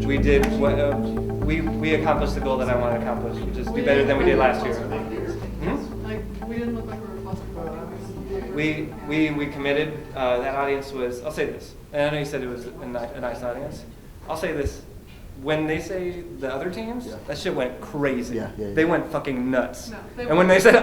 we did what we accomplished the goal that I wanted to accomplish, which is do better than we did last year. Like, we didn't look like we were claustrophobic. We committed. That audience was. I'll say this. And I know you said it was a nice audience. I'll say this. When they say the other teams, that shit went crazy. Yeah. They went fucking nuts. No, and when they said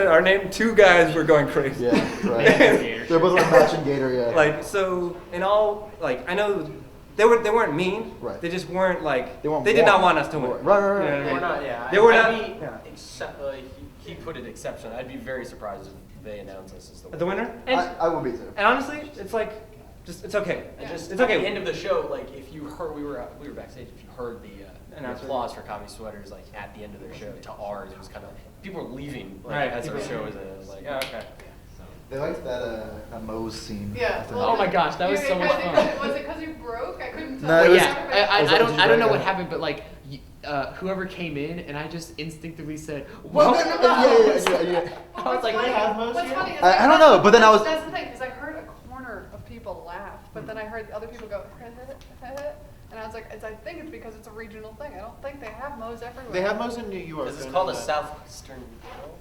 our name, 2 guys were going crazy. Yeah, right. They're both like matching Gator, yeah. Like, so in all, like, I know they weren't mean. Right. They just weren't like They did not want us to win. Right. You know what I They mean? were not, yeah. They were I'd not. be Yeah. like, he put it exception. I'd be very surprised if they announced us as the winner. The winner. And, I would be too. and honestly, it's like, it's okay. And just It's at okay. the end of the show, like if you heard, we were backstage. If you heard the Announcement. applause for Comedy Sweaters, like at the end of their show to ours, it was kind of people were leaving like Right, as our people- show was like, oh, okay. They liked that Moe's scene. Yeah. I think. well, Oh my gosh, that was so much fun. Was it because you broke? I couldn't tell. No, it Well, was- yeah, was I that don't know Jabari? what happened, but like whoever came in, and I just instinctively said, Well, "Whoa!" yeah. I was like, what's they have funny, what's funny is I like, don't know, but then I was- That's the thing, because I heard a corner of people laugh, but then I heard other people go, and I was like, I think it's because it's a regional thing. I don't think they have Moe's everywhere. They have most in New York. This is called a southeastern.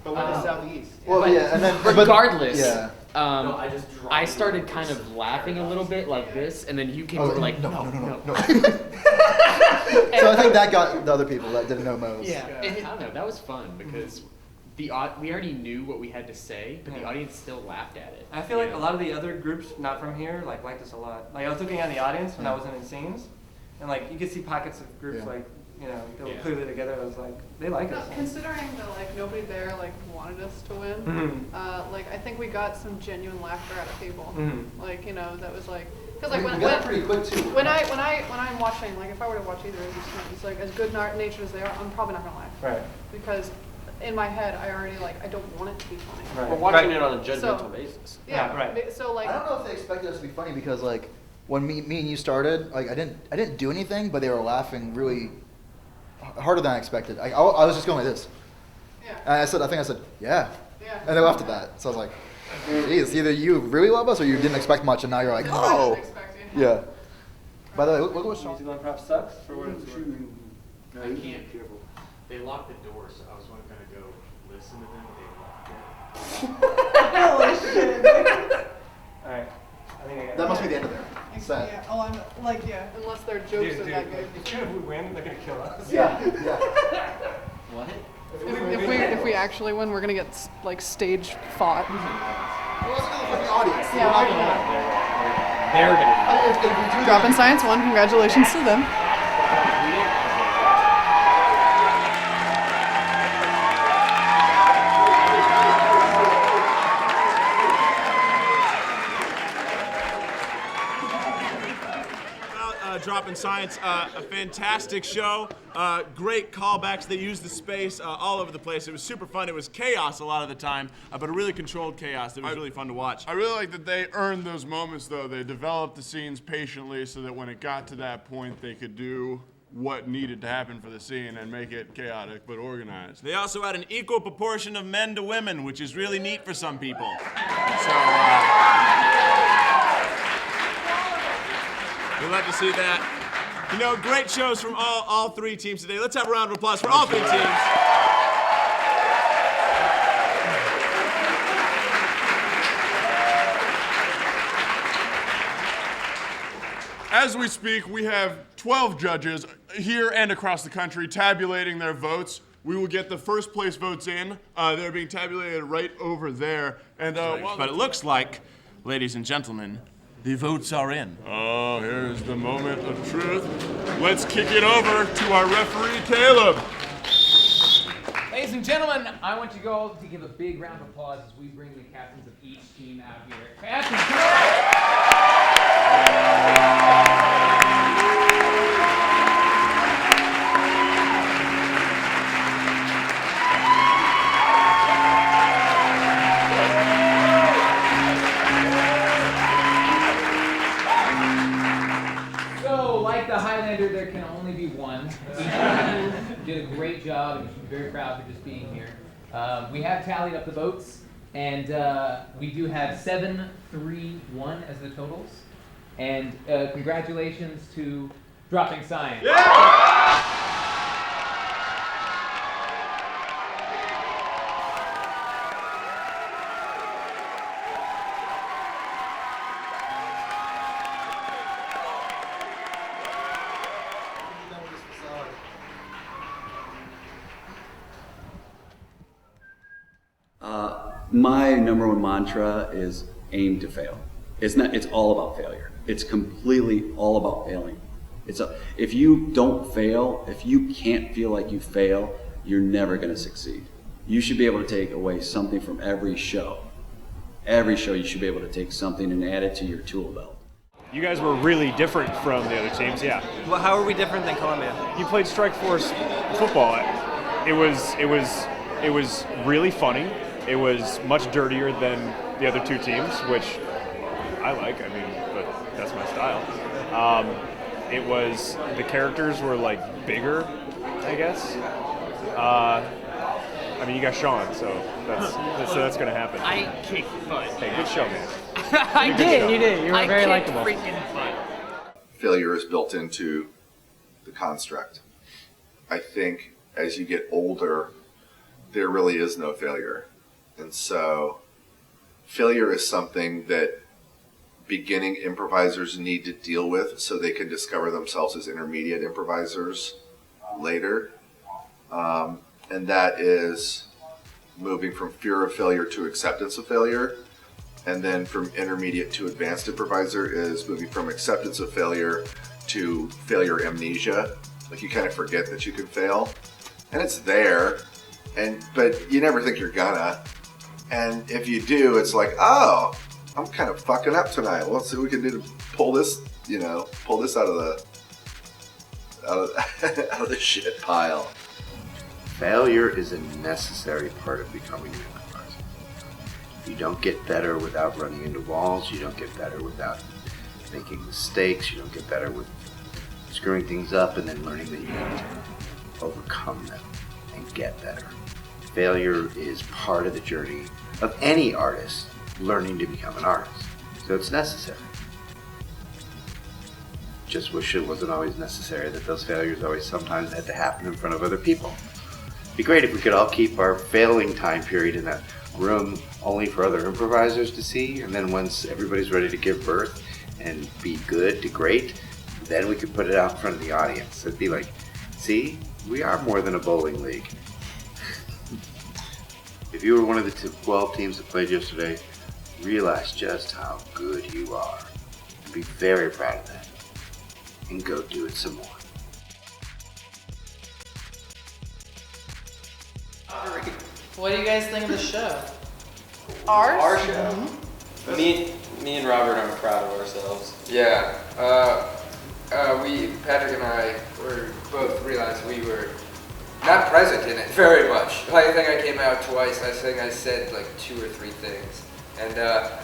But we're the southeast. Well, But yeah, and then regardless, yeah. No, I just dropped I it. started kind of laughing a little bit like this, and then you came I was over like, no. So I think that got the other people that didn't know Moe's. Yeah, and I don't know. That was fun because we already knew what we had to say, but the audience still laughed at it. I feel like a lot of the other groups not from here liked us a lot. Like I was looking at the audience when I wasn't in scenes, and like you could see pockets of groups Yeah. like that were Yeah. clearly together. I was like, they like No, us. considering that like nobody there like wanted us to win, Mhm. like I think we got some genuine laughter out of people. Mhm. Like that was like because like We when got it pretty quick too. when I'm watching, like if I were to watch either of these teams, like as good natured as they are, I'm probably not gonna laugh. Right. Because in my head, I already like I don't want it to be funny. Right. We're watching Right. it on a judgmental So- basis. Yeah, right. So like I don't know if they expected us to be funny because like when me and you started, like I didn't do anything, but they were laughing really harder than I expected. I was just going like this, yeah, and I think I said yeah, yeah. and they laughed at that. So I was like, geez, either you really love us or you didn't expect much, and now you're like, I oh, didn't expect it. yeah. By the way, look what New Sean. Zealand prop sucks for what it's worth. I can't. They locked the door, so I was going to go listen to them. They locked it. All right. I think I got That it. must be the end of there. Sad. Yeah. Oh, I'm like unless their jokes Dude, are that good. if we win, they're gonna kill us. Yeah. What? If we actually win, we're gonna get like stage fought. Well, let's go for the audience. Yeah. They're gonna. If we do Drop in Science 1, congratulations to them. Drop in Science, a fantastic show, great callbacks. They used the space all over the place. It was super fun. It was chaos a lot of the time, but a really controlled chaos. It was really fun to watch. I really like that they earned those moments, though. They developed the scenes patiently so that when it got to that point, they could do what needed to happen for the scene and make it chaotic but organized. They also had an equal proportion of men to women, which is really neat for some people. So, we'd love to see that. You know, great shows from all 3 teams today. Let's have a round of applause for all 3 teams. As we speak, we have 12 judges here and across the country tabulating their votes. We will get the first place votes in. They're being tabulated right over there. And But it looks like, ladies and gentlemen, the votes are in. oh, here's the moment of truth. Let's kick it over to our referee, Caleb. Ladies and gentlemen, I want you all to give a big round of applause as we bring the captains of each team out here. Captains, come on! So, like the Highlander, there can only be one. You did a great job, and you should be very proud for just being here. We have tallied up the votes, and we do have 7-3-1 as the totals. And congratulations to dropping science. My number one mantra is aim to fail. It's all about failure. It's completely all about failing. If you don't fail, if you can't feel like you fail, you're never going to succeed. You should be able to take away something from every show. Every show you should be able to take something and add it to your tool belt. You guys were really different from the other teams, yeah. Well, how are we different than Columbia? You played Strike Force football. It was really funny. It was much dirtier than the other two teams, which I like. I mean, but that's my style. The characters were like bigger, I guess. I mean, you got Sean, so that's gonna happen. I kicked butt. Hey, good show, man. I did. You did. You were very kicked likable. freaking Failure is built into the construct. I think as you get older, there really is no failure. And so failure is something that beginning improvisers need to deal with so they can discover themselves as intermediate improvisers later. And that is moving from fear of failure to acceptance of failure. And then from intermediate to advanced improviser is moving from acceptance of failure to failure amnesia. Like you kind of forget that you can fail. And it's there, but you never think you're gonna. And if you do, it's like, oh, I'm kind of fucking up tonight. Well, let's see what we can do to pull this out of the shit pile. Failure is a necessary part of becoming an improviser. You don't get better without running into walls. You don't get better without making mistakes. You don't get better with screwing things up and then learning that you need to overcome them and get better. Failure is part of the journey of any artist learning to become an artist. So it's necessary. Just wish it wasn't always necessary that those failures always sometimes had to happen in front of other people. It'd be great if we could all keep our failing time period in that room only for other improvisers to see, and then once everybody's ready to give birth and be good to great, then we could put it out in front of the audience. It'd be like, see, we are more than a bowling league. If you were one of the 12 teams that played yesterday, realize just how good you are. And be very proud of that. And go do it some more. What do you guys think of the show? Ours? Our show. Me and Robert are proud of ourselves. Yeah. Patrick and I were both realized we were not present in it very much. I think I came out twice. I think I said like 2 or 3 things. And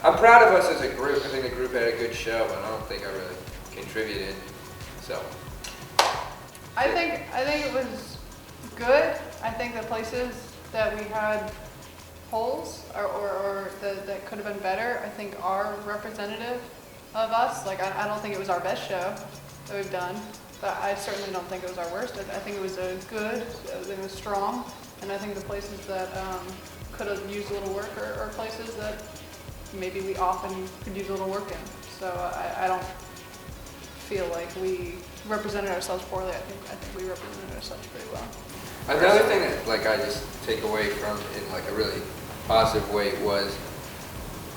I'm proud of us as a group. I think the group had a good show, but I don't think I really contributed. So. I think it was good. I think the places that we had holes or that could have been better, I think are representative of us. Like I don't think it was our best show that we've done, but I certainly don't think it was our worst. I think it was a good, it was strong, and I think the places that could have used a little work are places that maybe we often could use a little work in. So I don't feel like we represented ourselves poorly. I think we represented ourselves pretty well. Another thing that like I just take away from in like a really positive way was,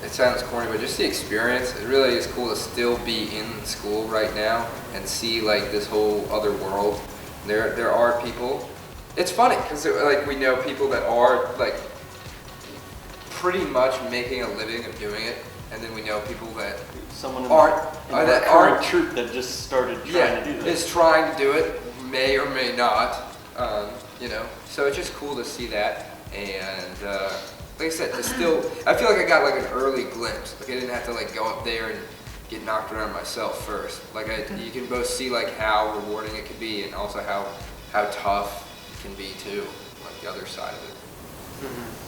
it sounds corny, but just the experience. It really is cool to still be in school right now and see like this whole other world. There are people. It's funny because like we know people that are like pretty much making a living of doing it, and then we know people that aren't troop that just started trying to do this. Is trying to do it, may or may not. You know, so it's just cool to see that, and like I said, I feel like I got like an early glimpse. Like I didn't have to like go up there and get knocked around myself first. Like you can both see like how rewarding it can be, and also how tough it can be too, like the other side of it. Mm-hmm.